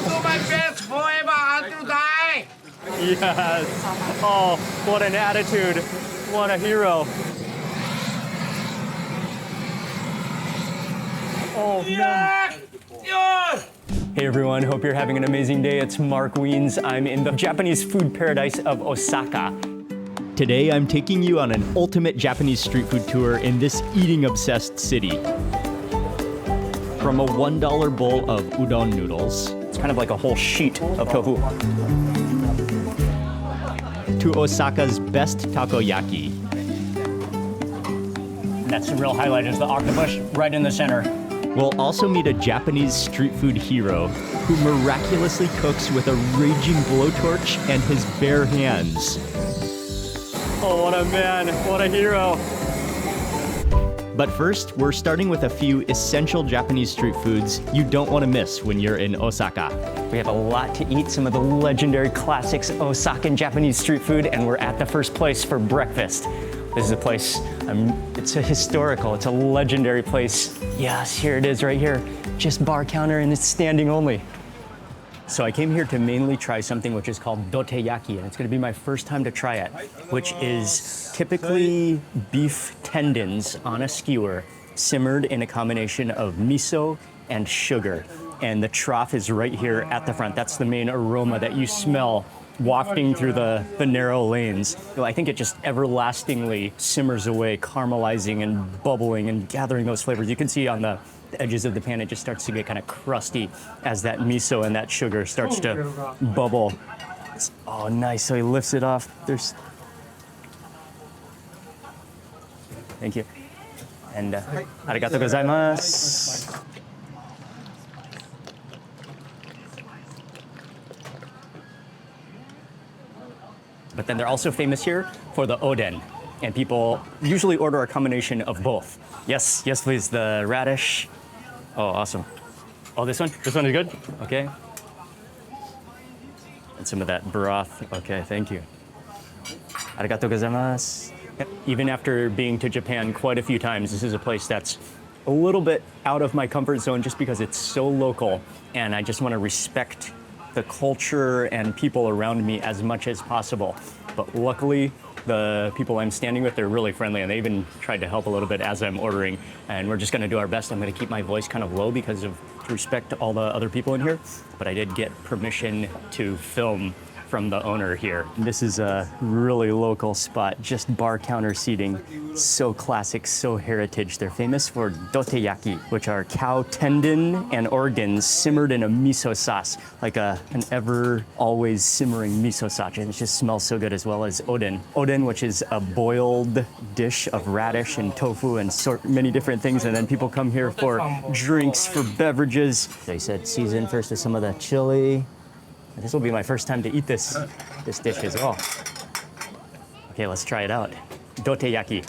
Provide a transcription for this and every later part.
do my best forever until die. Yes. Oh, what an attitude. What a hero. Oh, man. Yeah. Hey everyone, hope you're having an amazing day. It's Mark Wiens. I'm in the Japanese food paradise of Osaka. Today I'm taking you on an ultimate Japanese street food tour in this eating-obsessed city. From a $1 bowl of udon noodles, it's kind of like a whole sheet of tofu, to Osaka's best takoyaki. That's the real highlight, is the octopus right in the center. We'll also meet a Japanese street food hero who miraculously cooks with a raging blowtorch and his bare hands. Oh, what a man, what a hero. But first, we're starting with a few essential Japanese street foods you don't want to miss when you're in Osaka. We have a lot to eat, some of the legendary classics Osakan Japanese street food, and we're at the first place for breakfast. This is a place, it's a legendary place. Yes, here it is right here. Just bar counter and it's standing only. So I came here to mainly try something which is called doryaki, and it's gonna be my first time to try it, which is typically beef tendons on a skewer, simmered in a combination of miso and sugar. And the trough is right here at the front. That's the main aroma that you smell wafting through the narrow lanes. I think it just everlastingly simmers away, caramelizing and bubbling and gathering those flavors. You can see on the edges of the pan, it just starts to get kind of crusty as that miso and that sugar starts to bubble. Oh, nice. So he lifts it off. Thank you. And arigatou gozaimasu. But then they're also famous here for the oden, and people usually order a combination of both. Yes, please, the radish. Oh, awesome. Oh, this one is good? Okay. And some of that broth. Okay, thank you. Arigatou gozaimasu. Even after being to Japan quite a few times, this is a place that's a little bit out of my comfort zone just because it's so local, and I just want to respect the culture and people around me as much as possible. But luckily, the people I'm standing with, they're really friendly, and they even tried to help a little bit as I'm ordering, and we're just gonna do our best. I'm gonna keep my voice kind of low because of respect to all the other people in here, but I did get permission to film from the owner here. This is a really local spot, just bar counter seating. So classic, so heritage. They're famous for doryaki, which are cow tendon and organs simmered in a miso sauce, like an ever always simmering miso sauce, and it just smells so good, as well as oden. Oden, which is a boiled dish of radish and tofu and many different things, and then people come here for drinks, for beverages. They said season first with some of the chili. This will be my first time to eat this dish as well. Okay, let's try it out. Doryaki.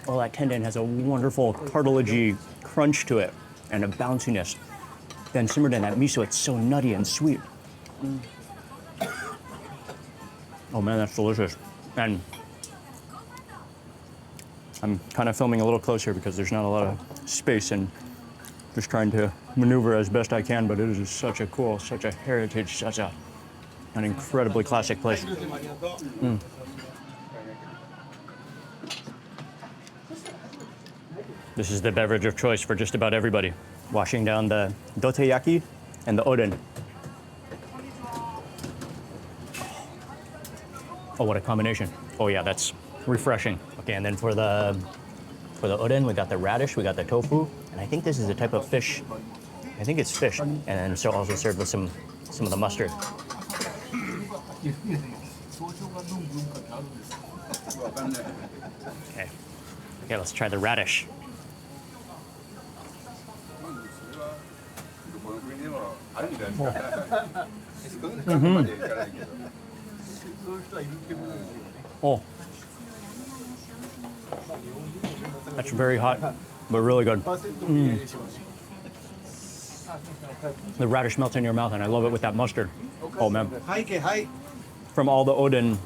Oh, that tendon has a wonderful cartilagey crunch to it and a bounciness. Then simmered in that miso, it's so nutty and sweet. Oh man, that's delicious. And I'm kind of filming a little closer because there's not a lot of space, and just trying to maneuver as best I can, but it is such a heritage, such an incredibly classic place. This is the beverage of choice for just about everybody. Washing down the doryaki and the oden. Oh, what a combination. Oh yeah, that's refreshing. Okay, and then for the oden, we got the radish, we got the tofu, and I think this is a type of fish. I think it's fish, and then so also served with some of the mustard. Okay, let's try the radish. Oh. That's very hot, but really good. The radish melts in your mouth, and I love it with that mustard. Oh man. From all the oden,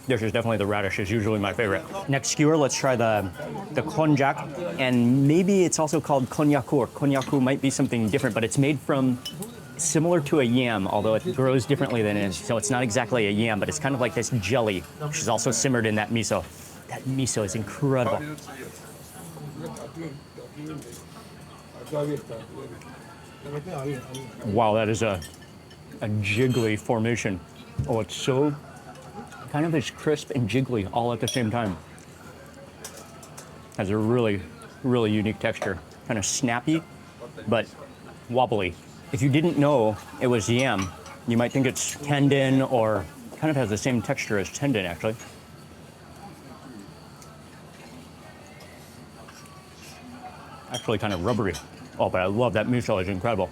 dish is definitely the radish is usually my favorite. Next skewer, let's try the konjac, and maybe it's also called konnyaku, or konnyaku might be something different, but it's made from similar to a yam, although it grows differently than it is. So it's not exactly a yam, but it's kind of like this jelly, which is also simmered in that miso. That miso is incredible. Wow, that is a jiggly formation. Oh, it's so kind of is crisp and jiggly all at the same time. Has a really, really unique texture. Kind of snappy, but wobbly. If you didn't know it was yam, you might think it's tendon, or kind of has the same texture as tendon, actually. Actually kind of rubbery. Oh, but I love that miso, it's incredible.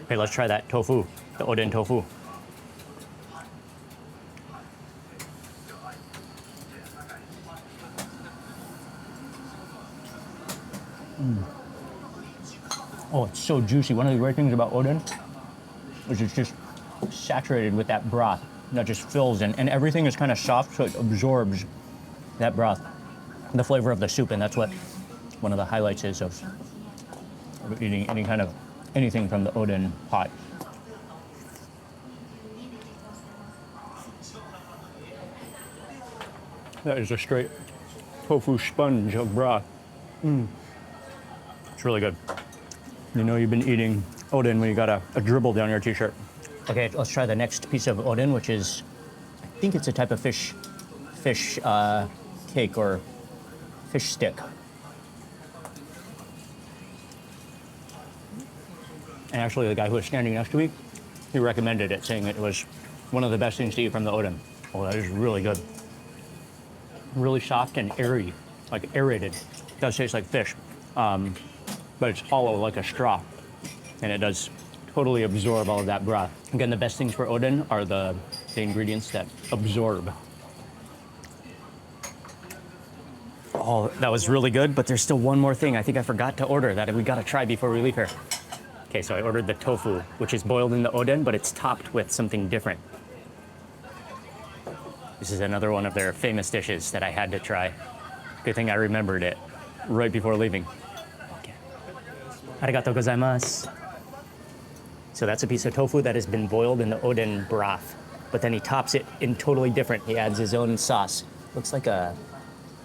Okay, let's try that tofu, the oden tofu. Oh, it's so juicy. One of the great things about oden is it's just saturated with that broth that just fills in, and everything is kind of soft, so it absorbs that broth, the flavor of the soup, and that's what one of the highlights is of eating anything from the oden pot. That is a straight tofu sponge of broth. It's really good. You know you've been eating oden when you got a dribble down your t-shirt. Okay, let's try the next piece of oden, which is, I think it's a type of fish cake or fish stick. And actually, the guy who was standing next to me, he recommended it, saying it was one of the best things to eat from the oden. Oh, that is really good. Really soft and airy, like aerated. It does taste like fish, but it's hollow like a straw, and it does totally absorb all of that broth. Again, the best things for oden are the ingredients that absorb. Oh, that was really good, but there's still one more thing I think I forgot to order that we gotta try before we leave here. Okay, so I ordered the tofu, which is boiled in the oden, but it's topped with something different. This is another one of their famous dishes that I had to try. Good thing I remembered it right before leaving. Okay. Arigatou gozaimasu. So that's a piece of tofu that has been boiled in the oden broth, but then he tops it in totally different. He adds his own sauce. Looks like I'm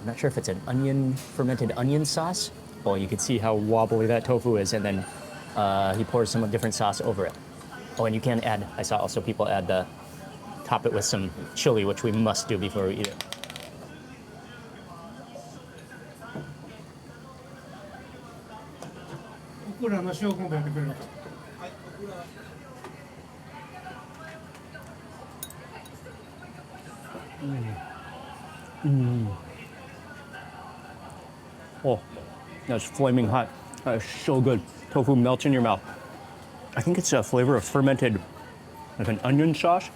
not sure if it's an fermented onion sauce. Well, you can see how wobbly that tofu is, and then he pours some different sauce over it. Oh, and you can add, I saw also people top it with some chili, which we must do before we eat it. Oh, that's flaming hot. That is so good. Tofu melts in your mouth. I think it's a flavor of fermented, like an onion sauce,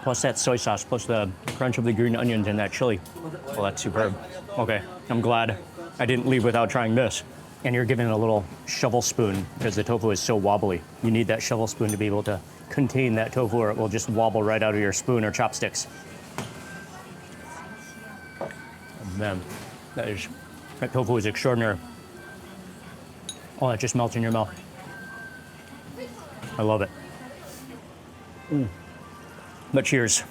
plus that soy sauce, plus the crunch of the green onions and that chili. Well, that's superb. Okay, I'm glad I didn't leave without trying this. And you're given a little shovel spoon because the tofu is so wobbly. You need that shovel spoon to be able to contain that tofu, or it will just wobble right out of your spoon or chopsticks. And man, that tofu is extraordinary. Oh, it just melts in your mouth. I love it. But cheers.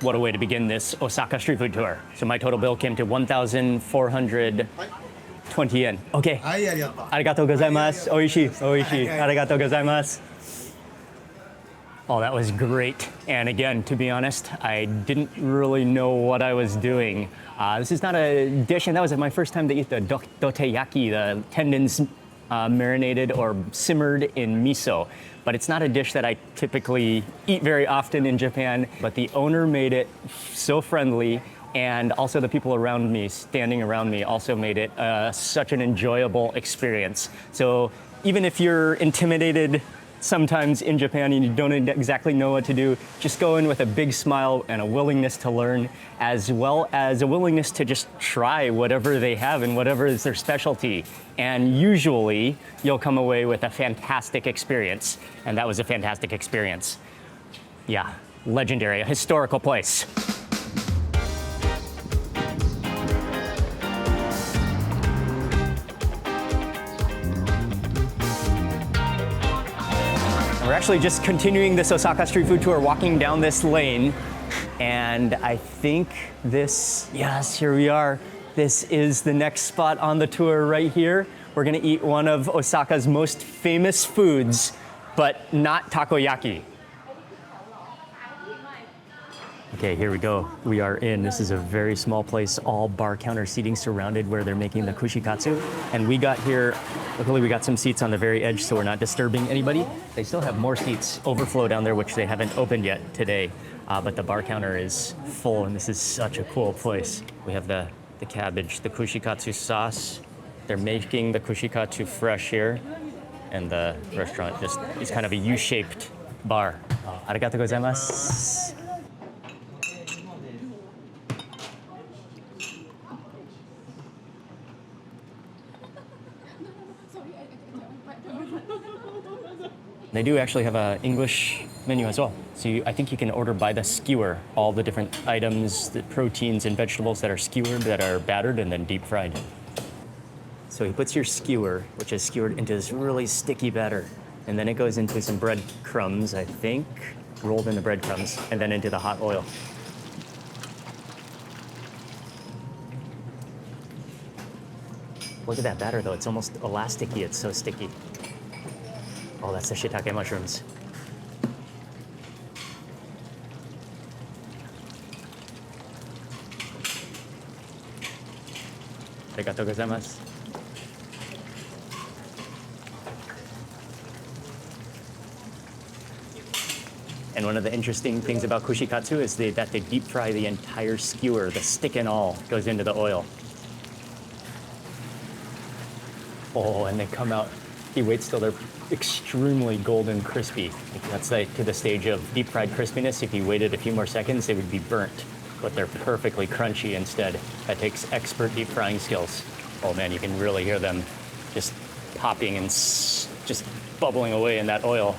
What a way to begin this Osaka street food tour. So my total bill came to 1,420 yen. Okay. Arigatou gozaimasu. Oishii. Oishii. Arigatou gozaimasu. Oh, that was great. And again, to be honest, I didn't really know what I was doing. This is not a dish, and that was my first time to eat the doryaki, the tendons marinated or simmered in miso. But it's not a dish that I typically eat very often in Japan, but the owner made it so friendly, and also the people around me, standing around me, also made it such an enjoyable experience. So even if you're intimidated sometimes in Japan and you don't exactly know what to do, just go in with a big smile and a willingness to learn, as well as a willingness to just try whatever they have and whatever is their specialty. And usually you'll come away with a fantastic experience. And that was a fantastic experience. Yeah, legendary, a historical place. We're actually just continuing this Osaka street food tour, walking down this lane. And I think yes, here we are. This is the next spot on the tour right here. We're gonna eat one of Osaka's most famous foods, but not takoyaki. Okay, here we go. We are in. This is a very small place, all bar counter seating surrounded where they're making the kushikatsu. And we got here, luckily we got some seats on the very edge so we're not disturbing anybody. They still have more seats overflow down there, which they haven't opened yet today. But the bar counter is full and this is such a cool place. We have the cabbage, the kushikatsu sauce. They're making the kushikatsu fresh here. And the restaurant just is kind of a U-shaped bar. Arigatou gozaimasu. They do actually have an English menu as well. So I think you can order by the skewer, all the different items, the proteins and vegetables that are skewered, that are battered and then deep fried. So he puts your skewer, which is skewered, into this really sticky batter. And then it goes into some breadcrumbs, I think, rolled in the breadcrumbs, and then into the hot oil. Look at that batter though, it's almost elasticy, it's so sticky. Oh, that's the shiitake mushrooms. Arigatou gozaimasu. And one of the interesting things about kushikatsu is that they deep fry the entire skewer, the stick and all goes into the oil. Oh, and they come out, he waits till they're extremely golden crispy. That's like to the stage of deep fried crispiness. If you waited a few more seconds, they would be burnt, but they're perfectly crunchy instead. That takes expert deep frying skills. Oh man, you can really hear them just popping and just bubbling away in that oil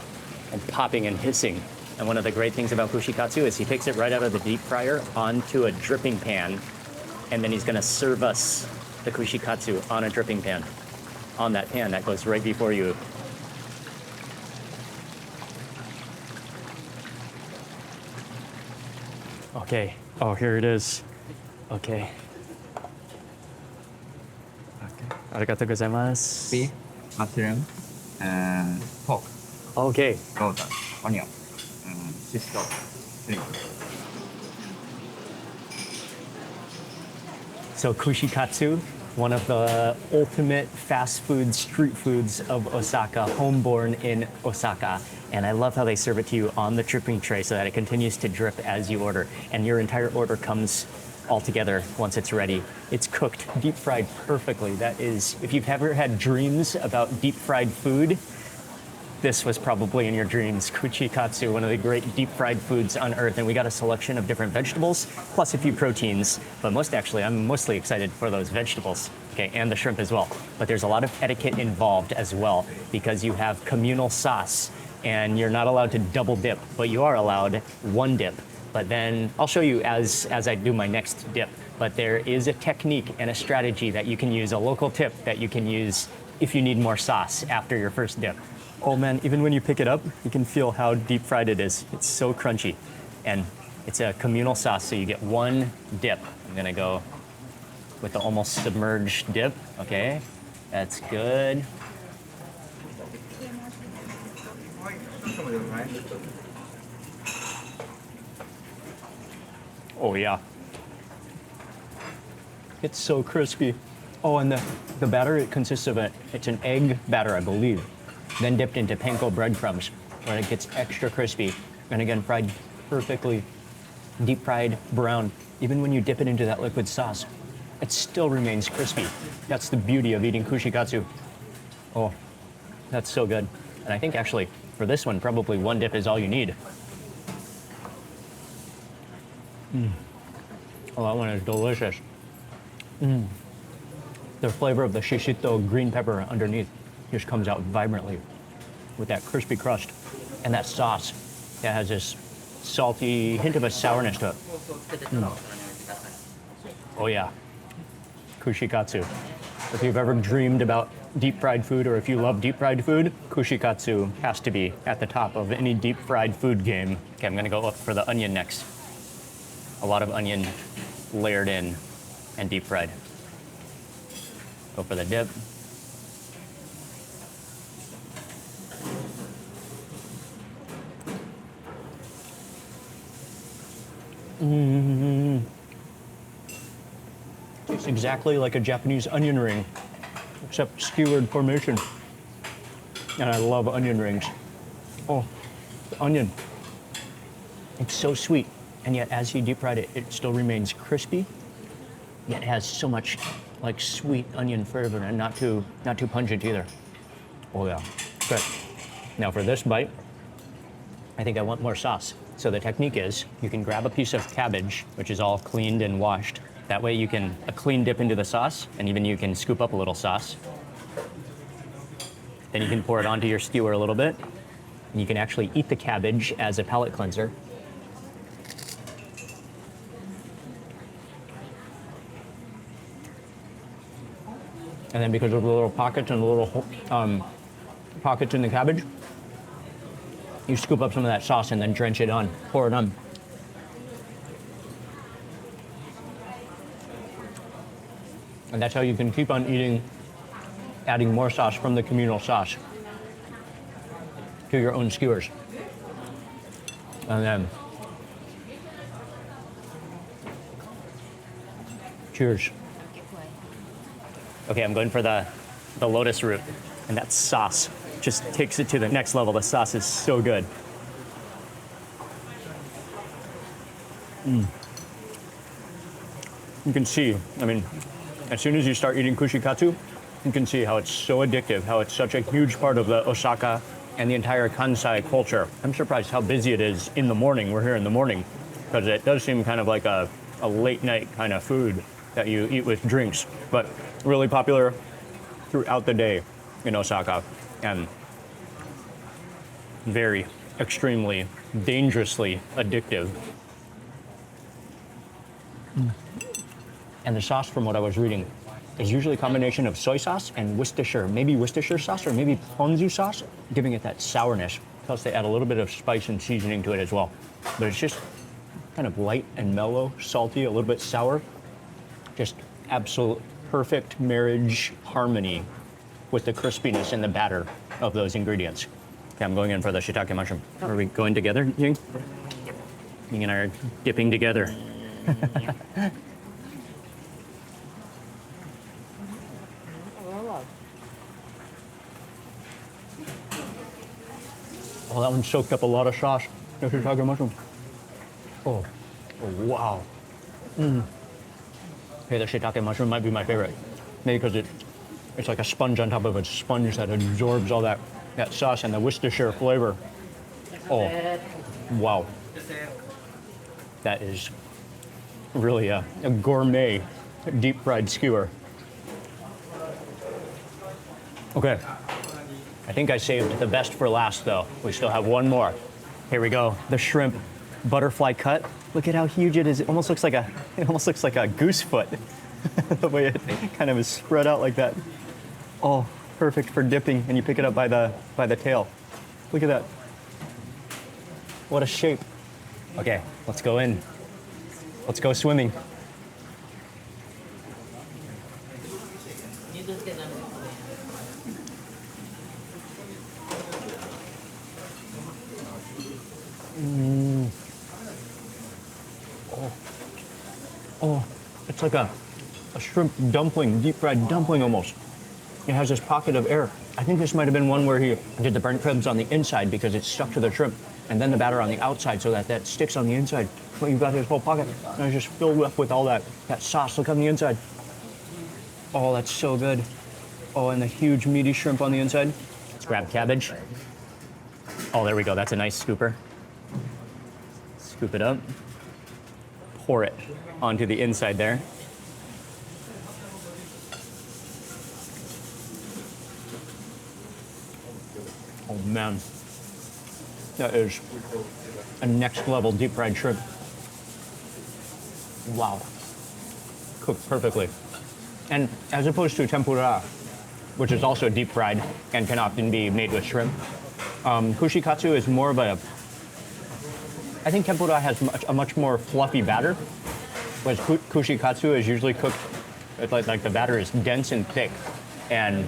and popping and hissing. And one of the great things about kushikatsu is he takes it right out of the deep fryer onto a dripping pan, and then he's gonna serve us the kushikatsu on a dripping pan. On that pan that goes right before you. Okay, oh, here it is. Okay. Arigatou gozaimasu. Beef, mushroom, and pork, Okay. butter, onion, fish sauce, shrimp. So kushikatsu, one of the ultimate fast food, street foods of Osaka, homeborn in Osaka. And I love how they serve it to you on the dripping tray so that it continues to drip as you order. And your entire order comes all together once it's ready. It's cooked, deep fried perfectly. That is, if you've ever had dreams about deep fried food, this was probably in your dreams. Kushikatsu, one of the great deep fried foods on earth. And we got a selection of different vegetables, plus a few proteins. But I'm mostly excited for those vegetables, okay, and the shrimp as well. But there's a lot of etiquette involved as well, because you have communal sauce, and you're not allowed to double dip, but you are allowed one dip. But then I'll show you as I do my next dip. But there is a technique and a strategy that you can use, a local tip that you can use if you need more sauce after your first dip. Oh man, even when you pick it up, you can feel how deep fried it is. It's so crunchy. And it's a communal sauce, so you get one dip. I'm gonna go with the almost submerged dip, okay? That's good. Oh yeah. It's so crispy. Oh, and the batter, it consists of it's an egg batter, I believe, then dipped into panko breadcrumbs, where it gets extra crispy. And again, fried perfectly, deep fried brown. Even when you dip it into that liquid sauce, it still remains crispy. That's the beauty of eating kushikatsu. Oh, that's so good. And I think actually, for this one, probably one dip is all you need. Oh, that one is delicious. The flavor of the shishito green pepper underneath just comes out vibrantly with that crispy crust and that sauce that has this salty, hint of a sourness to it. Oh yeah, kushikatsu. If you've ever dreamed about deep fried food, or if you love deep fried food, kushikatsu has to be at the top of any deep fried food game. Okay, I'm gonna go up for the onion next. A lot of onion layered in and deep fried. Go for the dip. Tastes exactly like a Japanese onion ring, except skewered formation. And I love onion rings. Oh, the onion. It's so sweet, and yet as you deep fried it, it still remains crispy, yet has so much like sweet onion flavor and not too pungent either. Oh yeah, good. Now for this bite, I think I want more sauce. So the technique is you can grab a piece of cabbage, which is all cleaned and washed. That way you can a clean dip into the sauce, and even you can scoop up a little sauce. Then you can pour it onto your skewer a little bit, and you can actually eat the cabbage as a palate cleanser. And then because of the little pockets and the little pockets in the cabbage, you scoop up some of that sauce and then drench it on, pour it on. And that's how you can keep on eating, adding more sauce from the communal sauce to your own skewers. And then, cheers. Okay, I'm going for the lotus root, and that sauce just takes it to the next level. The sauce is so good. You can see, I mean, as soon as you start eating kushikatsu, you can see how it's so addictive, how it's such a huge part of the Osaka and the entire Kansai culture. I'm surprised how busy it is in the morning. We're here in the morning, because it does seem kind of like a late night kind of food that you eat with drinks, but really popular throughout the day in Osaka, and very, extremely, dangerously addictive. And the sauce, from what I was reading, is usually a combination of soy sauce and Worcestershire, maybe Worcestershire sauce or maybe ponzu sauce, giving it that sourness. Plus they add a little bit of spice and seasoning to it as well. But it's just kind of light and mellow, salty, a little bit sour. Just absolute perfect marriage harmony with the crispiness and the batter of those ingredients. Okay, I'm going in for the shiitake mushroom. Are we going together, Ying? Ying and I are dipping together. Oh, that one soaked up a lot of sauce. The shiitake mushroom. Oh, wow. Okay, the shiitake mushroom might be my favorite. Maybe because it's like a sponge on top of a sponge that absorbs all that sauce and the Worcestershire flavor. Oh, wow. That is really a gourmet deep fried skewer. Okay, I think I saved the best for last though. We still have one more. Here we go, the shrimp butterfly cut. Look at how huge it is. It almost looks like a goose foot. The way it kind of is spread out like that. Oh, perfect for dipping, and you pick it up by the tail. Look at that. What a shape. Okay, let's go in. Let's go swimming. Oh, it's like a shrimp dumpling, deep fried dumpling almost. It has this pocket of air. I think this might have been one where he did the burnt ribs on the inside because it's stuck to the shrimp, and then the batter on the outside so that sticks on the inside. But you've got this whole pocket, and it's just filled up with all that sauce. Look on the inside. Oh, that's so good. Oh, and the huge meaty shrimp on the inside. Let's grab cabbage. Oh, there we go. That's a nice scooper. Scoop it up. Pour it onto the inside there. Oh man. That is a next level deep fried shrimp. Wow. Cooked perfectly. And as opposed to tempura, which is also deep fried and can often be made with shrimp, kushikatsu is more of a, I think tempura has a much more fluffy batter, whereas kushikatsu is usually cooked, like the batter is dense and thick and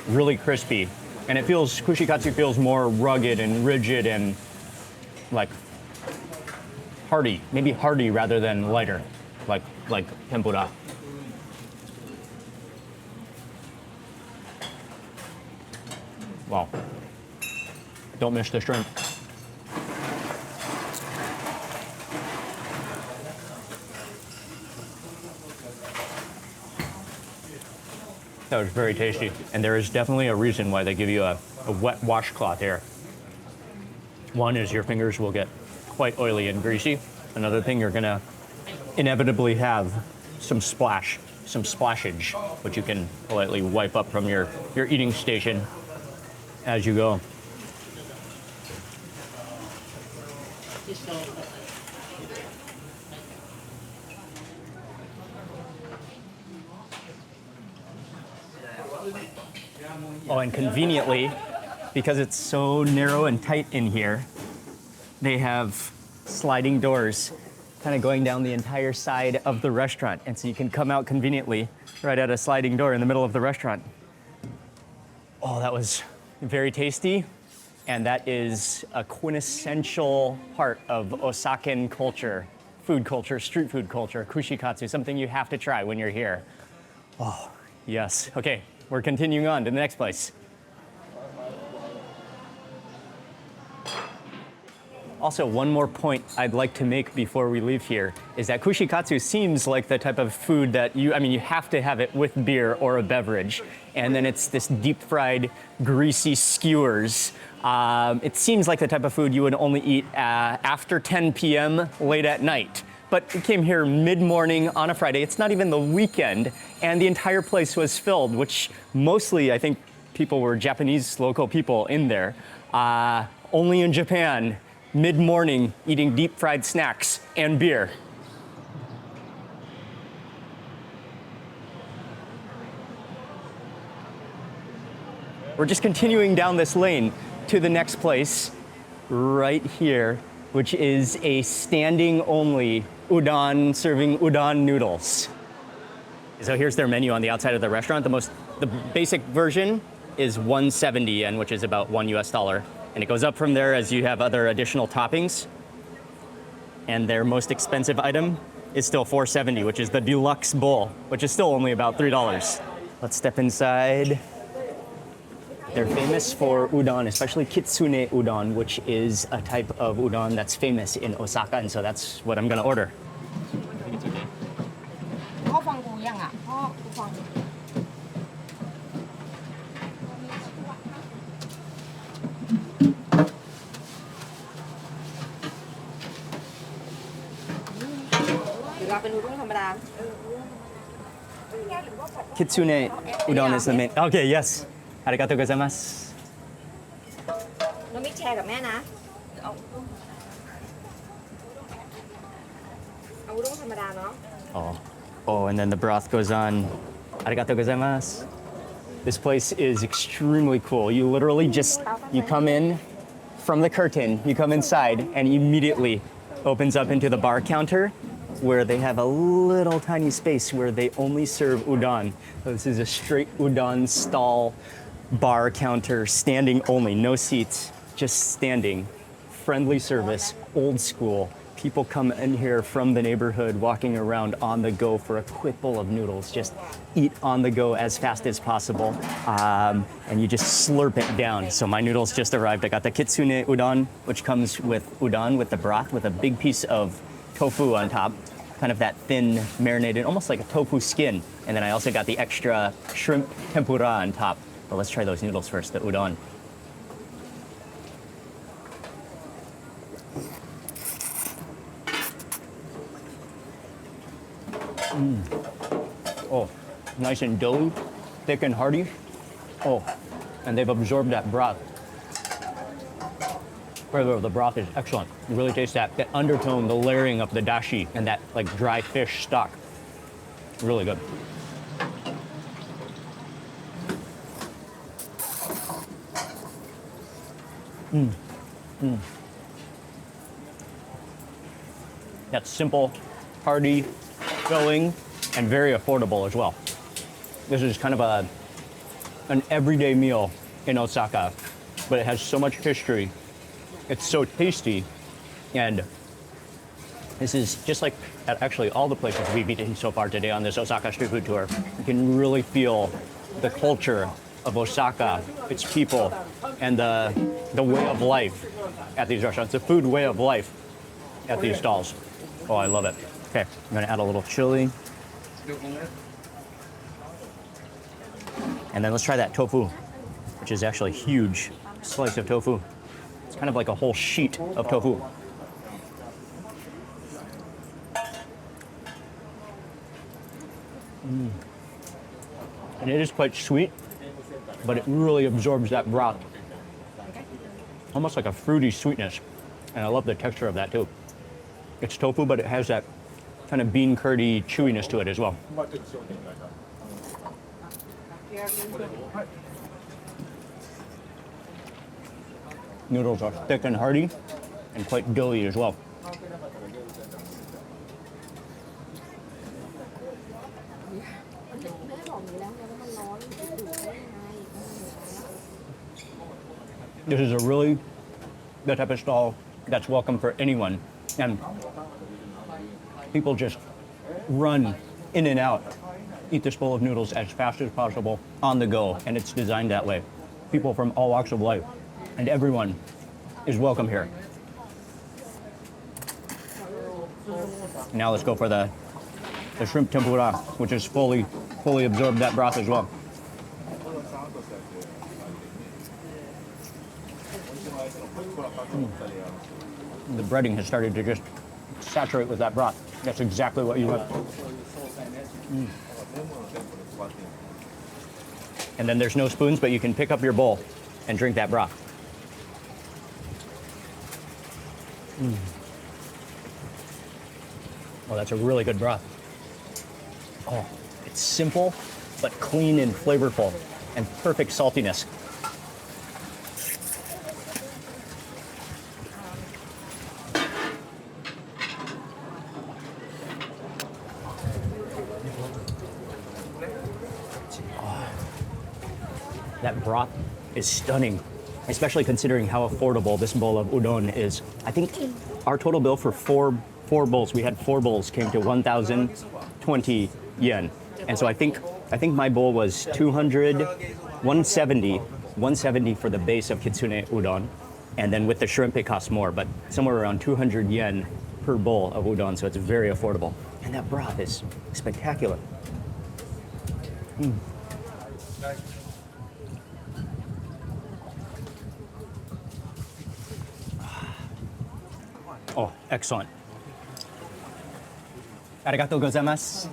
really crispy. And kushikatsu feels more rugged and rigid and like hearty, maybe hearty rather than lighter, like tempura. Wow. Don't miss the shrimp. That was very tasty. And there is definitely a reason why they give you a wet washcloth here. One is your fingers will get quite oily and greasy. Another thing, you're gonna inevitably have some splashage, which you can politely wipe up from your eating station as you go. Oh, and conveniently, because it's so narrow and tight in here, they have sliding doors kind of going down the entire side of the restaurant. And so you can come out conveniently right at a sliding door in the middle of the restaurant. Oh, that was very tasty. And that is a quintessential part of Osakan culture, food culture, street food culture, kushikatsu, something you have to try when you're here. Oh, yes. Okay, we're continuing on to the next place. Also, one more point I'd like to make before we leave here is that kushikatsu seems like the type of food that you have to have it with beer or a beverage. And then it's this deep fried, greasy skewers. It seems like the type of food you would only eat after 10 p.m. late at night. But we came here mid-morning on a Friday. It's not even the weekend, and the entire place was filled, which mostly I think people were Japanese local people in there. Only in Japan, mid-morning, eating deep fried snacks and beer. We're just continuing down this lane to the next place right here, which is a standing only udon, serving udon noodles. So here's their menu on the outside of the restaurant. The basic version is 170 yen, which is about $1 US. And it goes up from there as you have other additional toppings. And their most expensive item is still 470, which is the deluxe bowl, which is still only about $3. Let's step inside. They're famous for udon, especially kitsune udon, which is a type of udon that's famous in Osaka, and so that's what I'm gonna order. Kitsune udon is the main. Okay, yes. Arigatou gozaimasu. น้องมิกแชร์กับแม่นะเอาอุด้งธรรมดาเนาะ Oh, and then the broth goes on. Arigatou gozaimasu. This place is extremely cool. You literally you come in from the curtain, you come inside, and immediately opens up into the bar counter, where they have a little tiny space where they only serve udon. So this is a straight udon stall bar counter, standing only, no seats, just standing. Friendly service, old school. People come in here from the neighborhood, walking around on the go for a quick bowl of noodles. Just eat on the go as fast as possible, and you just slurp it down. So my noodles just arrived. I got the kitsune udon, which comes with udon, with the broth, with a big piece of tofu on top, kind of that thin, marinated, almost like a tofu skin. And then I also got the extra shrimp tempura on top. But let's try those noodles first, the udon. Oh, nice and doughy, thick and hearty. Oh, and they've absorbed that broth. flavor of the broth is excellent. You really taste that undertone, the layering of the dashi and that like dry fish stock. Really good. That's simple, hearty, filling, and very affordable as well. This is kind of an everyday meal in Osaka, but it has so much history. It's so tasty, and this is just like at actually all the places we've eaten so far today on this Osaka street food tour. You can really feel the culture of Osaka, its people, and the way of life at these restaurants, the food way of life at these stalls. Oh, I love it. Okay, I'm gonna add a little chili. And then let's try that tofu, which is actually a huge slice of tofu. It's kind of like a whole sheet of tofu. And it is quite sweet, but it really absorbs that broth. Almost like a fruity sweetness. And I love the texture of that too. It's tofu, but it has that kind of bean curdy chewiness to it as well. Noodles are thick and hearty and quite doughy as well. This is the type of stall that's welcome for anyone. And people just run in and out, eat this bowl of noodles as fast as possible on the go, and it's designed that way. People from all walks of life, and everyone is welcome here. Now let's go for the shrimp tempura, which is fully absorbed that broth as well. The breading has started to just saturate with that broth. That's exactly what you want. And then there's no spoons, but you can pick up your bowl and drink that broth. Oh, that's a really good broth. Oh, it's simple, but clean and flavorful, and perfect saltiness. That broth is stunning, especially considering how affordable this bowl of udon is. I think our total bill for four bowls, we had 4 bowls, came to 1,020 yen. And so I think my bowl was 170 for the base of kitsune udon. And then with the shrimp, it costs more, but somewhere around 200 yen per bowl of udon, so it's very affordable. And that broth is spectacular. Oh, excellent. Arigatou gozaimasu.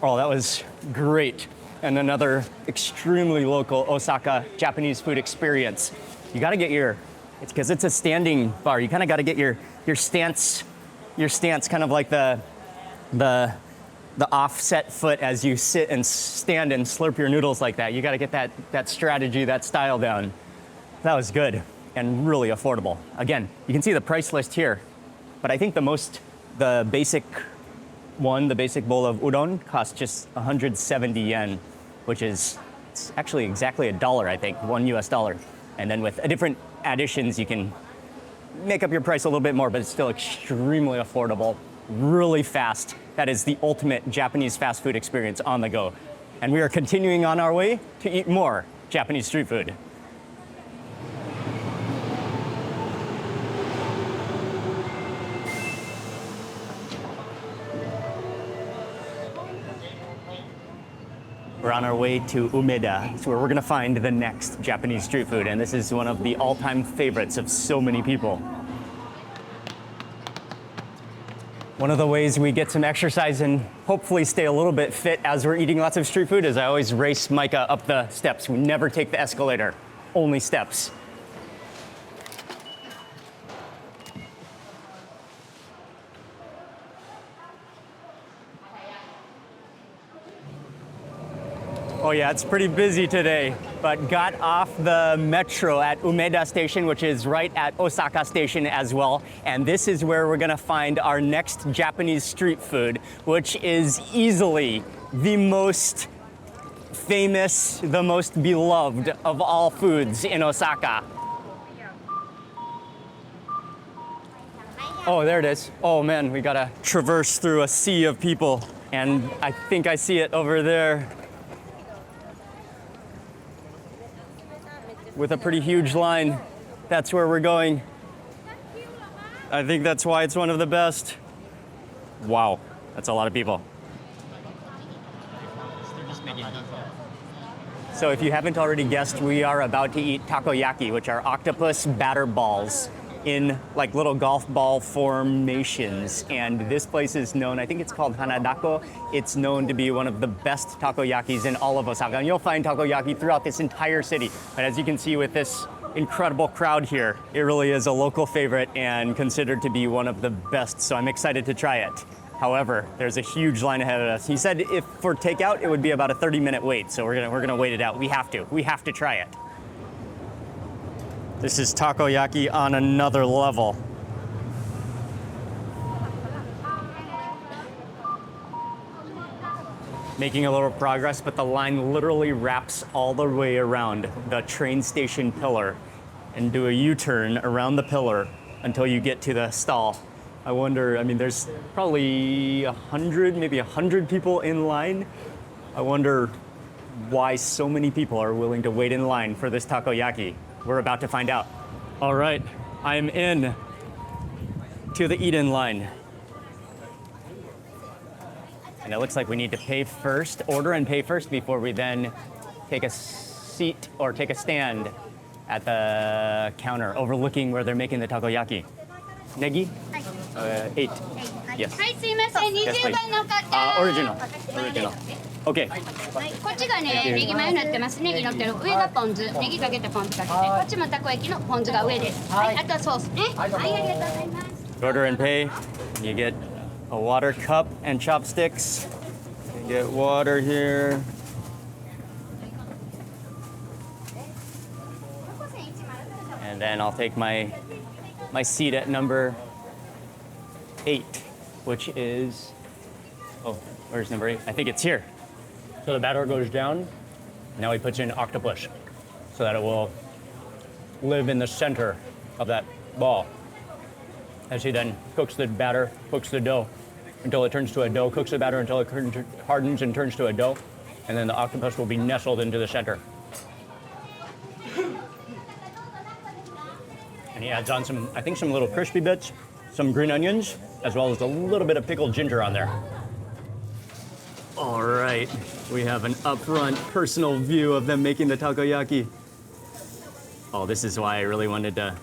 Oh, that was great. And another extremely local Osaka Japanese food experience. You gotta get it's because it's a standing bar. You kind of gotta get your stance kind of like the offset foot as you sit and stand and slurp your noodles like that. You gotta get that strategy, that style down. That was good and really affordable. Again, you can see the price list here, but I think the basic bowl of udon costs just 170 yen, which is actually exactly $1, I think, $1. And then with different additions, you can make up your price a little bit more, but it's still extremely affordable, really fast. That is the ultimate Japanese fast food experience on the go. And we are continuing on our way to eat more Japanese street food. We're on our way to Umeda. It's where we're gonna find the next Japanese street food, and this is one of the all-time favorites of so many people. One of the ways we get some exercise and hopefully stay a little bit fit as we're eating lots of street food is I always race Micah up the steps. We never take the escalator, only steps. Oh yeah, it's pretty busy today, but got off the metro at Umeda Station, which is right at Osaka Station as well. And this is where we're gonna find our next Japanese street food, which is easily the most famous, the most beloved of all foods in Osaka. Oh, there it is. Oh man, we gotta traverse through a sea of people. And I think I see it over there, with a pretty huge line. That's where we're going. I think that's why it's one of the best. Wow, that's a lot of people. So if you haven't already guessed, we are about to eat takoyaki, which are octopus batter balls in like little golf ball formations. And this place is known, I think it's called Hanadako. It's known to be one of the best takoyakis in all of Osaka. And you'll find takoyaki throughout this entire city. But as you can see with this incredible crowd here, it really is a local favorite and considered to be one of the best. So I'm excited to try it. However, there's a huge line ahead of us. He said if for takeout, it would be about a 30-minute wait. So we're gonna wait it out. We have to try it. This is takoyaki on another level. Making a little progress, but the line literally wraps all the way around the train station pillar and do a U-turn around the pillar until you get to the stall. I wonder, I mean, there's probably 100, maybe 100 people in line. I wonder why so many people are willing to wait in line for this takoyaki. We're about to find out. All right, I'm in to the eat-in line. And it looks like we need to pay first, order and pay first before we then take a seat or take a stand at the counter overlooking where they're making the takoyaki. Negi? 8. Yes.はい、すいません。Yes, 20 please. 番の方。 Original. Okay. こっちがね、ネギマヨになってます。ネギ乗ってる。上がポン酢、ネギかけてポン酢かけて。こっちもたこ焼きのポン酢が上です。はい、あとはソースね。はい、ありがとうございます。 Order and pay. You get a water cup and chopsticks. You get water here. And then I'll take my seat at number 8, which is, oh, where's number 8? I think it's here. So the batter goes down. Now he puts in octopus so that it will live in the center of that ball. As he then cooks the batter, cooks the dough until it turns to a dough, cooks the batter until it hardens and turns to a dough, and then the octopus will be nestled into the center. And he adds on some, I think some little crispy bits, some green onions, as well as a little bit of pickled ginger on there. All right, we have an up-front personal view of them making the takoyaki. Oh, this is why I really wanted to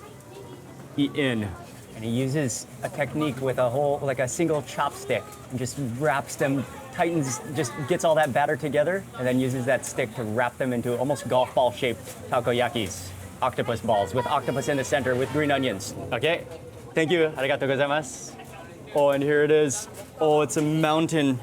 eat in. And he uses a technique with a whole, like a single chopstick, and just wraps them, tightens, just gets all that batter together, and then uses that stick to wrap them into almost golf ball shaped takoyakis, octopus balls with octopus in the center with green onions. Okay, thank you, arigatou gozaimasu. Oh, and here it is. Oh, it's a mountain.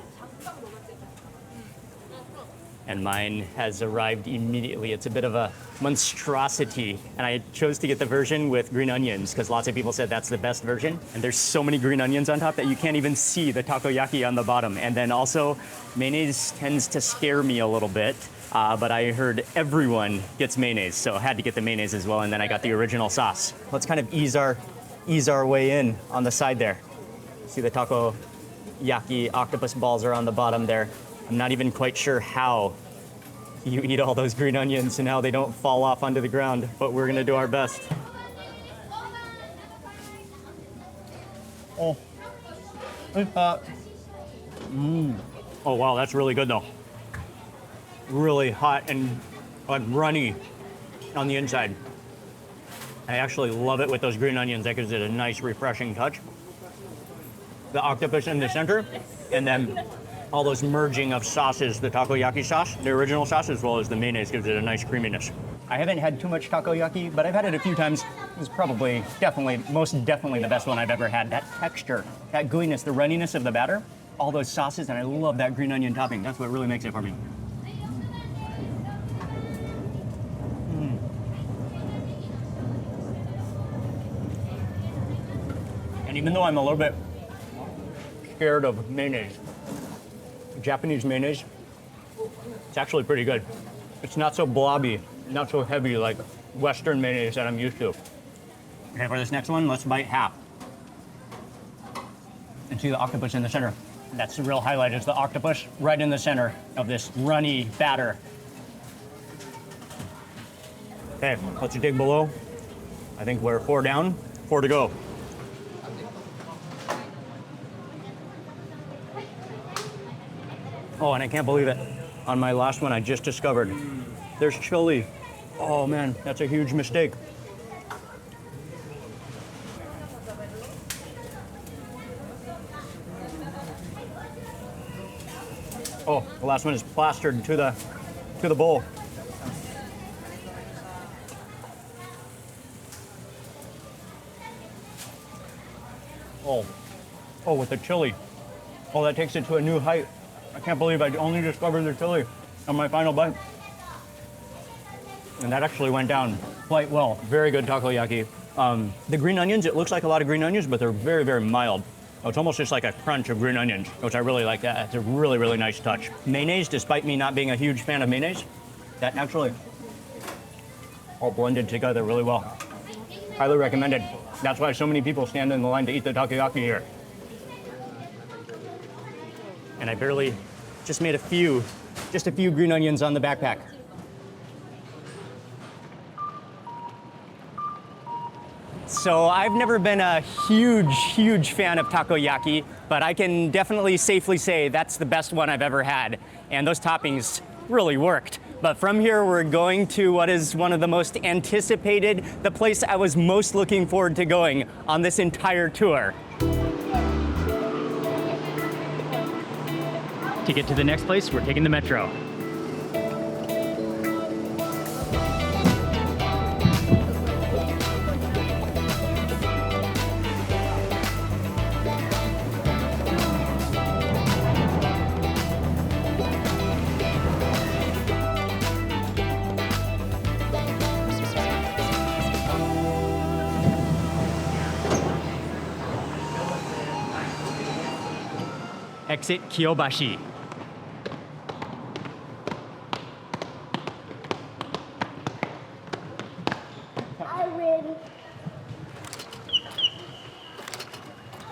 And mine has arrived immediately. It's a bit of a monstrosity. And I chose to get the version with green onions because lots of people said that's the best version. And there's so many green onions on top that you can't even see the takoyaki on the bottom. And then also, mayonnaise tends to scare me a little bit. But I heard everyone gets mayonnaise, so I had to get the mayonnaise as well. And then I got the original sauce. Let's kind of ease our way in on the side there. See the takoyaki octopus balls are on the bottom there. I'm not even quite sure how you eat all those green onions and how they don't fall off onto the ground, but we're gonna do our best. Oh, it's hot. Oh wow, that's really good though. Really hot and like runny on the inside. I actually love it with those green onions. That gives it a nice refreshing touch. the octopus in the center, and then all those merging of sauces, the takoyaki sauce, the original sauce, as well as the mayonnaise gives it a nice creaminess. I haven't had too much takoyaki, but I've had it a few times. It's probably, most definitely the best one I've ever had. That texture, that gooiness, the runniness of the batter, all those sauces, and I love that green onion topping. That's what really makes it for me. And even though I'm a little bit scared of mayonnaise, Japanese mayonnaise, it's actually pretty good. It's not so blobby, not so heavy like Western mayonnaise that I'm used to. Okay, for this next one, let's bite half. And see the octopus in the center. That's the real highlight, is the octopus right in the center of this runny batter. Okay, let's dig below. I think we're 4 down, 4 to go. Oh, and I can't believe it. On my last one, I just discovered there's chili. Oh man, that's a huge mistake. Oh, the last one is plastered to the bowl. Oh, with the chili. Oh, that takes it to a new height. I can't believe I only discovered the chili on my final bite. And that actually went down quite well. Very good takoyaki. The green onions, it looks like a lot of green onions, but they're very, very mild. It's almost just like a crunch of green onions, which I really like that. It's a really, really nice touch. Mayonnaise, despite me not being a huge fan of mayonnaise, that actually all blended together really well. Highly recommended. That's why so many people stand in the line to eat the takoyaki here. And I barely just made just a few green onions on the backpack. So I've never been a huge fan of takoyaki, but I can definitely safely say that's the best one I've ever had. And those toppings really worked. But from here, we're going to what is one of the most anticipated, the place I was most looking forward to going on this entire tour. To get to the next place, we're taking the metro. Exit Kyobashi.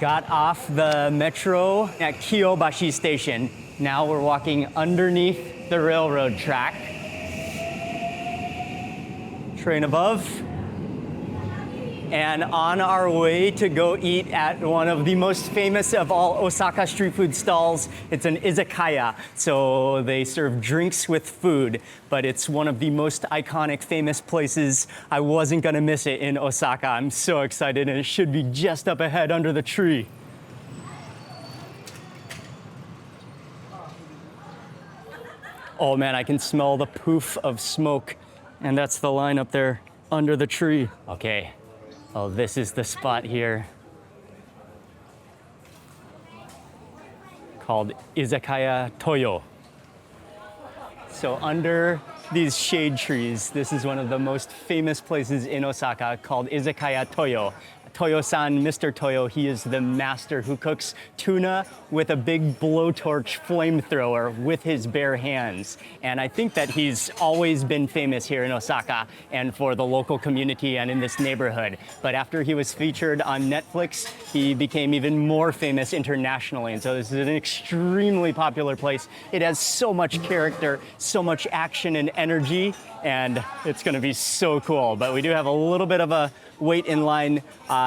Got off the metro at Kyobashi Station. Now we're walking underneath the railroad track. Train above. And on our way to go eat at one of the most famous of all Osaka street food stalls. It's an izakaya, so they serve drinks with food, but it's one of the most iconic, famous places. I wasn't gonna miss it in Osaka. I'm so excited, and it should be just up ahead under the tree. Oh man, I can smell the poof of smoke, and that's the line up there under the tree. Okay. Oh, this is the spot here called Izakaya Toyo. So under these shade trees, this is one of the most famous places in Osaka called Izakaya Toyo. Toyo-san, Mr. Toyo, he is the master who cooks tuna with a big blowtorch flamethrower with his bare hands. And I think that he's always been famous here in Osaka and for the local community and in this neighborhood. But after he was featured on Netflix, he became even more famous internationally. And so this is an extremely popular place. It has so much character, so much action and energy, and it's gonna be so cool. But we do have a little bit of a wait in line.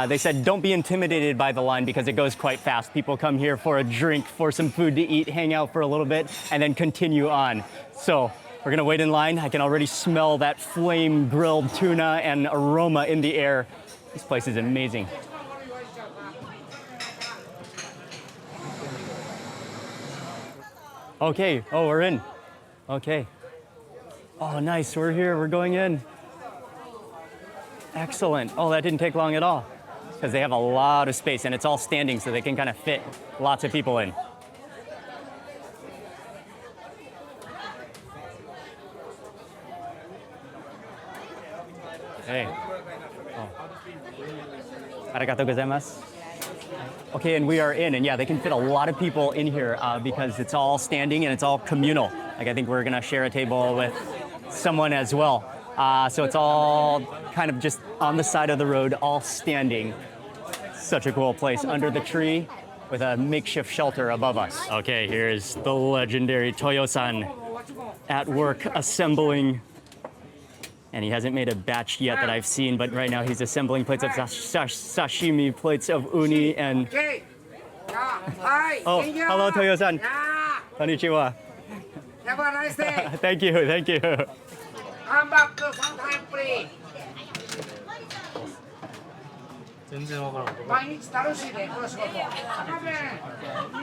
They said don't be intimidated by the line because it goes quite fast. People come here for a drink, for some food to eat, hang out for a little bit, and then continue on. So we're gonna wait in line. I can already smell that flame grilled tuna and aroma in the air. This place is amazing. Okay. Oh, we're in. Okay. Oh, nice. We're here. We're going in. Excellent. Oh, that didn't take long at all because they have a lot of space and it's all standing so they can kind of fit lots of people in. Hey. Oh. Arigatou gozaimasu. Okay, and we are in, and yeah, they can fit a lot of people in here because it's all standing and it's all communal. Like I think we're gonna share a table with someone as well. So it's all kind of just on the side of the road, all standing. Such a cool place under the tree with a makeshift shelter above us. Okay, here's the legendary Toyo-san at work assembling. And he hasn't made a batch yet that I've seen, but right now he's assembling plates of sashimi, plates of uni, and... Oh, hello, Toyo-san. Konnichiwa. Have a nice day. Thank you, thank you. Come back to sometime, please. 全然わからん。毎日楽しいね、この仕事。多分、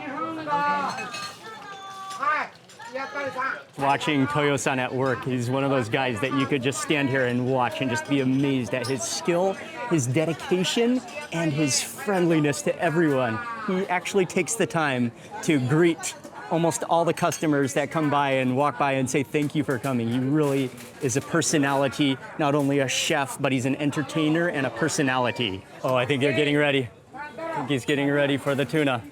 日本が、はい、やっぱりさ。Watching Toyo-san at work, he's one of those guys that you could just stand here and watch and just be amazed at his skill, his dedication, and his friendliness to everyone. He actually takes the time to greet almost all the customers that come by and walk by and say thank you for coming. He really is a personality, not only a chef, but he's an entertainer and a personality. Oh, I think they're getting ready. I think he's getting ready for the tuna.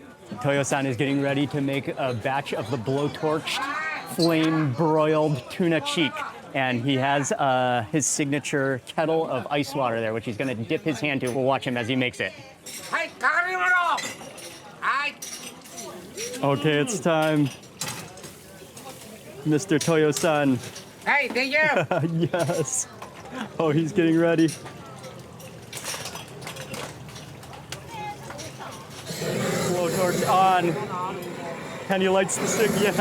Toyo-san is getting ready to make a batch of the blowtorched, flame-broiled tuna cheek. And he has his signature kettle of ice water there, which he's gonna dip his hand to. We'll watch him as he makes it. Okay, it's time. Mr. Toyo-san. Hey, thank you. Yes. Oh, he's getting ready. Blowtorch on. And he lights the stick. Yes.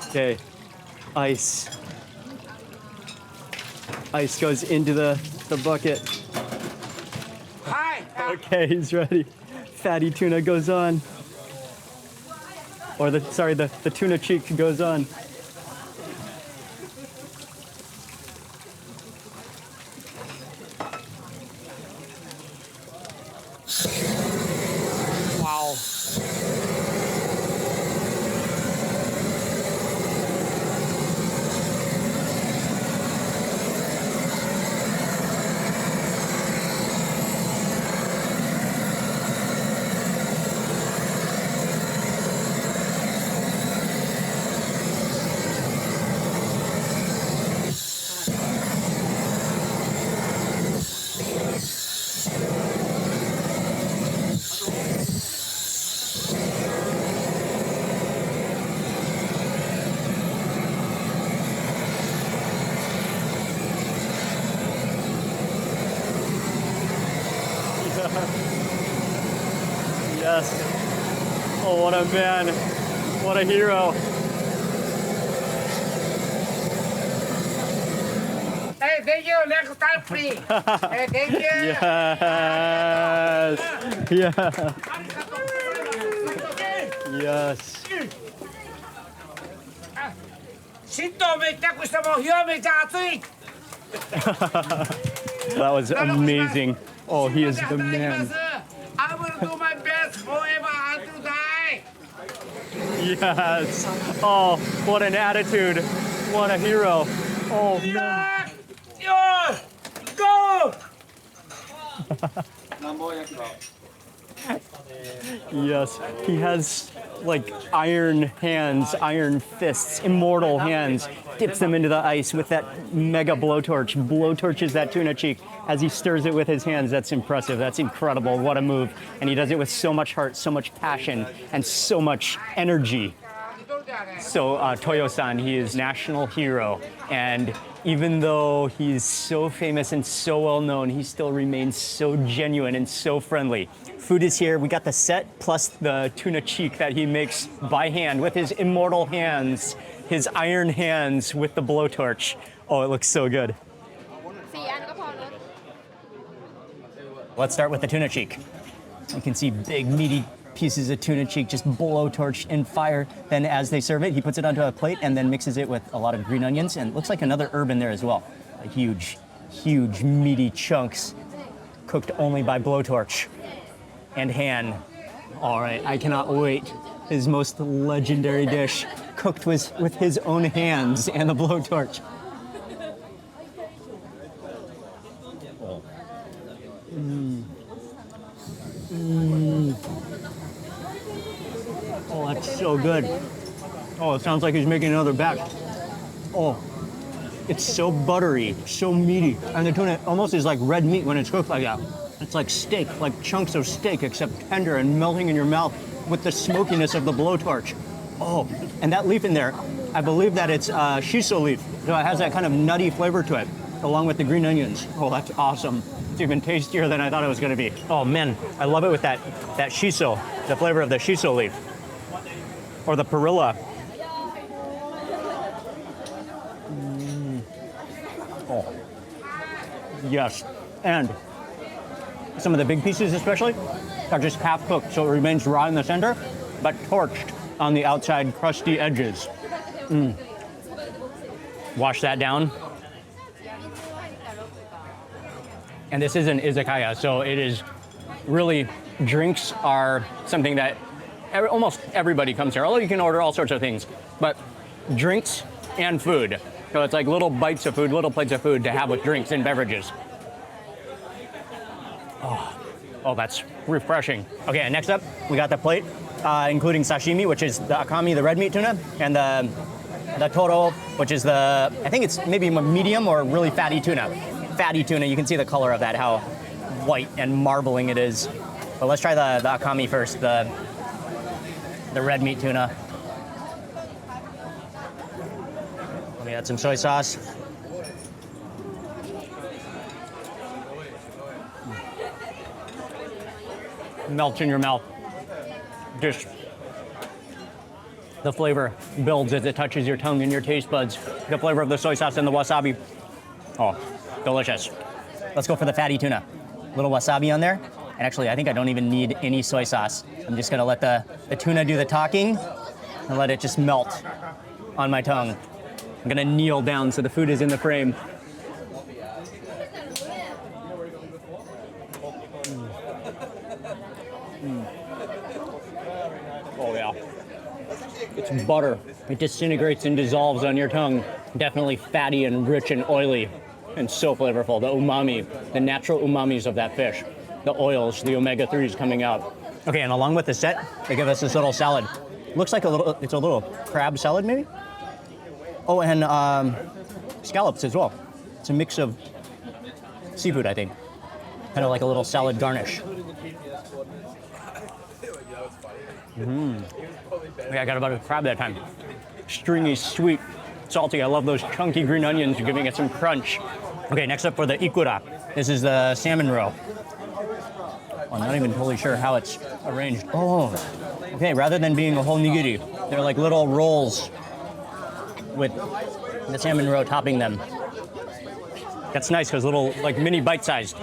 Okay, ice. Ice goes into the bucket. Hi. Okay, he's ready. Fatty tuna goes on. Or the tuna cheek goes on. Wow. Yes. Oh, what a man. What a hero. Hey, thank you. Next time, please. Hey, thank you. Yes. Yeah. Yes. 浸透めちゃくしても表面じゃ熱い。 That was amazing. Oh, he is the man. I will do my best forever until die. Yes. Oh, what an attitude. What a hero. Oh, man. Go! Yes, he has like iron hands, iron fists, immortal hands, dips them into the ice with that mega blowtorch, blowtorches that tuna cheek as he stirs it with his hands. That's impressive, that's incredible, what a move. And he does it with so much heart, so much passion, and so much energy. So Toyo-san, he is national hero, and even though he's so famous and so well known, he still remains so genuine and so friendly. Food is here. We got the set plus the tuna cheek that he makes by hand with his immortal hands, his iron hands with the blowtorch. Oh, it looks so good. 4 อันก็พอเนอะ Let's start with the tuna cheek. You can see big, meaty pieces of tuna cheek just blowtorched in fire. Then as they serve it, he puts it onto a plate and then mixes it with a lot of green onions, and it looks like another herb in there as well. Huge, meaty chunks cooked only by blowtorch and hand. All right, I cannot wait. His most legendary dish, cooked with his own hands and the blowtorch. Oh, that's so good. Oh, it sounds like he's making another batch. Oh, it's so buttery, so meaty. And the tuna almost is like red meat when it's cooked like that. It's like steak, like chunks of steak, except tender and melting in your mouth with the smokiness of the blowtorch. Oh, and that leaf in there, I believe that it's shiso leaf. So it has that kind of nutty flavor to it, along with the green onions. Oh, that's awesome. It's even tastier than I thought it was gonna be. Oh man, I love it with that shiso, the flavor of the shiso leaf. Or the perilla. Oh, yes. And some of the big pieces especially are just half cooked, so it remains raw in the center, but torched on the outside crusty edges. Wash that down. And this is an izakaya, so it is really, drinks are something that almost everybody comes here, although you can order all sorts of things, but drinks and food. So it's like little bites of food, little plates of food to have with drinks and beverages. Oh, that's refreshing. Okay, next up, we got the plate, including sashimi, which is the akami, the red meat tuna, and the toro, which is I think it's maybe a medium or really fatty tuna. Fatty tuna, you can see the color of that, how white and marbling it is. But let's try the akami first, the red meat tuna. Let me add some soy sauce. Melts in your mouth. Just the flavor builds as it touches your tongue and your taste buds. The flavor of the soy sauce and the wasabi. Oh, delicious. Let's go for the fatty tuna. A little wasabi on there. And actually, I think I don't even need any soy sauce. I'm just gonna let the tuna do the talking and let it just melt on my tongue. I'm gonna kneel down so the food is in the frame. Oh yeah. It's butter. It disintegrates and dissolves on your tongue. Definitely fatty and rich and oily and so flavorful. The umami, the natural umamis of that fish. The oils, the omega-3s coming out. Okay, and along with the set, they give us this little salad. Looks like it's a little crab salad maybe? Oh, and scallops as well. It's a mix of seafood, I think. Kind of like a little salad garnish. Yeah, I got about a crab that time. Stringy, sweet, salty. I love those chunky green onions, giving it some crunch. Okay, next up for the ikura. This is the salmon roe. I'm not even totally sure how it's arranged. Oh, okay, rather than being a whole nigiri, they're like little rolls with the salmon roe topping them. That's nice because little, like mini bite-sized.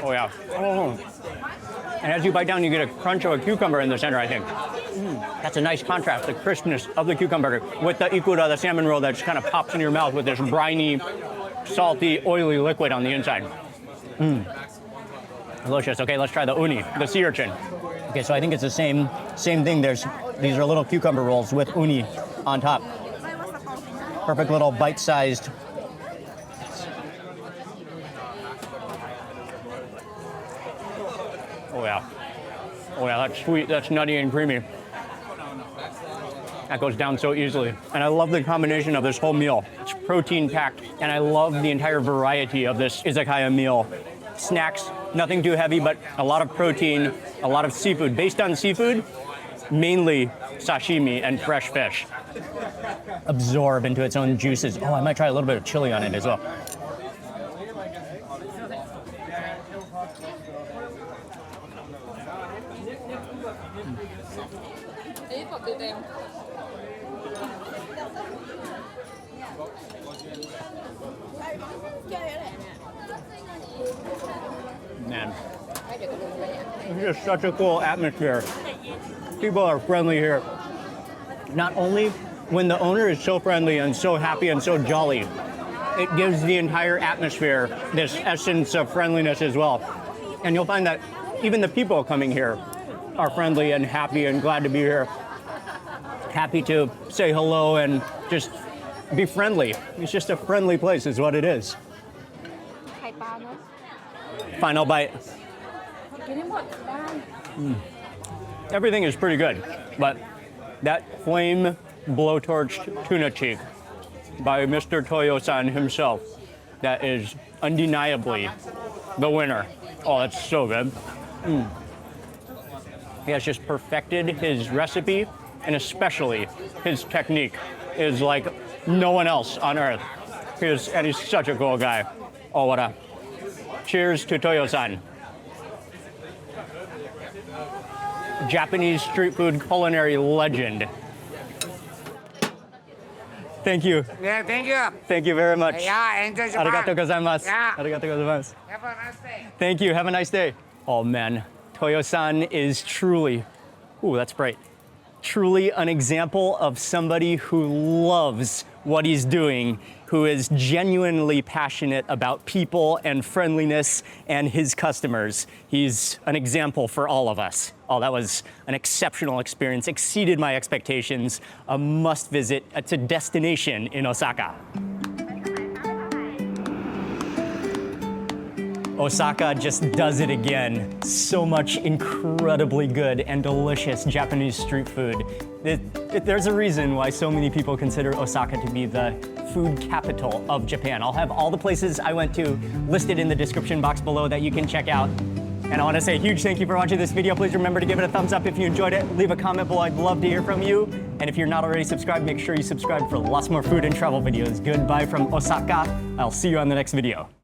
Oh yeah. Oh. And as you bite down, you get a crunch of a cucumber in the center, I think. That's a nice contrast, the crispness of the cucumber with the ikura, the salmon roll that just kind of pops in your mouth with this briny, salty, oily liquid on the inside. Delicious. Okay, let's try the uni, the sea urchin. Okay, so I think it's the same thing. These are little cucumber rolls with uni on top. Perfect little bite-sized. Oh yeah, that's sweet, that's nutty and creamy. That goes down so easily. And I love the combination of this whole meal. It's protein packed, and I love the entire variety of this izakaya meal. Snacks, nothing too heavy, but a lot of protein, a lot of seafood. Based on seafood, mainly sashimi and fresh fish. Absorb into its own juices. Oh, I might try a little bit of chili on it as well. just such a cool atmosphere. People are friendly here. Not only when the owner is so friendly and so happy and so jolly, it gives the entire atmosphere this essence of friendliness as well. And you'll find that even the people coming here are friendly and happy and glad to be here. Happy to say hello and just be friendly. It's just a friendly place is what it is. ไข่ปลาเนอะ Final bite. กินให้หมดได้ Everything is pretty good, but that flame blowtorch tuna cheek by Mr. Toyo-san himself, that is undeniably the winner. Oh, that's so good. He has just perfected his recipe, and especially his technique is like no one else on earth. And he's such a cool guy. Oh, what a... Cheers to Toyo-san. Japanese street food culinary legend. Thank you. Yeah, thank you. Thank you very much. Yeah, enjoy Japan. Arigatou gozaimasu. Yeah. Arigatou gozaimasu. Have a nice day. Thank you. Have a nice day. Oh man, Toyo-san is truly, ooh, that's bright. Truly an example of somebody who loves what he's doing, who is genuinely passionate about people and friendliness and his customers. He's an example for all of us. Oh, that was an exceptional experience, exceeded my expectations. A must visit. It's a destination in Osaka. Osaka just does it again. So much incredibly good and delicious Japanese street food. There's a reason why so many people consider Osaka to be the food capital of Japan. I'll have all the places I went to listed in the description box below that you can check out. And I want to say a huge thank you for watching this video. Please remember to give it a thumbs up if you enjoyed it. Leave a comment below. I'd love to hear from you. And if you're not already subscribed, make sure you subscribe for lots more food and travel videos. Goodbye from Osaka. I'll see you on the next video.